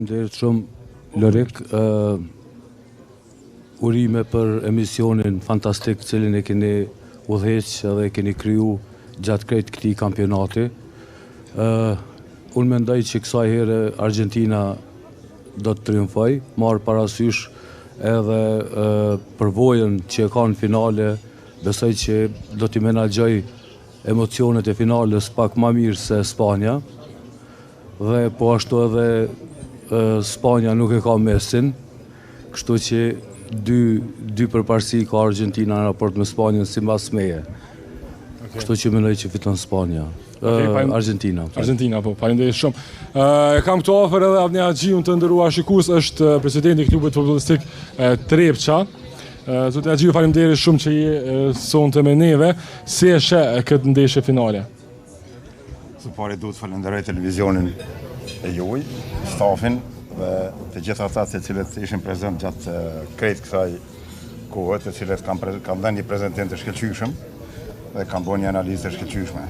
Faleminderit shumë Lorik, urime për emisionin fantastik cilin e keni udhëheq dhe e keni kriju gjatë krejt këtij kampionati. Unë mendoj që kësaj here Argentina do të triumfoj, marr parasysh edhe përvojën që e ka në finale, besoj që do t'i menaxhoj emocionet e finales pak më mirë se Spanja, dhe po ashtu edhe Spanja nuk e ka Messin, kështu që dy përparësi ka Argentina në raport me Spanjën sipas meje. Kështu që mendoj që fiton Spanja. Argentina. Argentina, po, faleminderit shumë. E kam këtu afër edhe Avni Haxhiun, të nderuar shikues, është presidenti i klubit futbollistik Trepça. Zoti Haxhiu, faleminderit shumë që je sonte me neve. Si e sheh këtë ndeshje finale? Së pari duhet falenderoj televizionin e juaj, stafin dhe të gjitha ata të cilët ishin prezent gjatë krejt kësaj kohë, të cilët kanë dhënë një prezantim të shkëlqyeshëm dhe kanë bënë një analizë të shkëlqyeshme.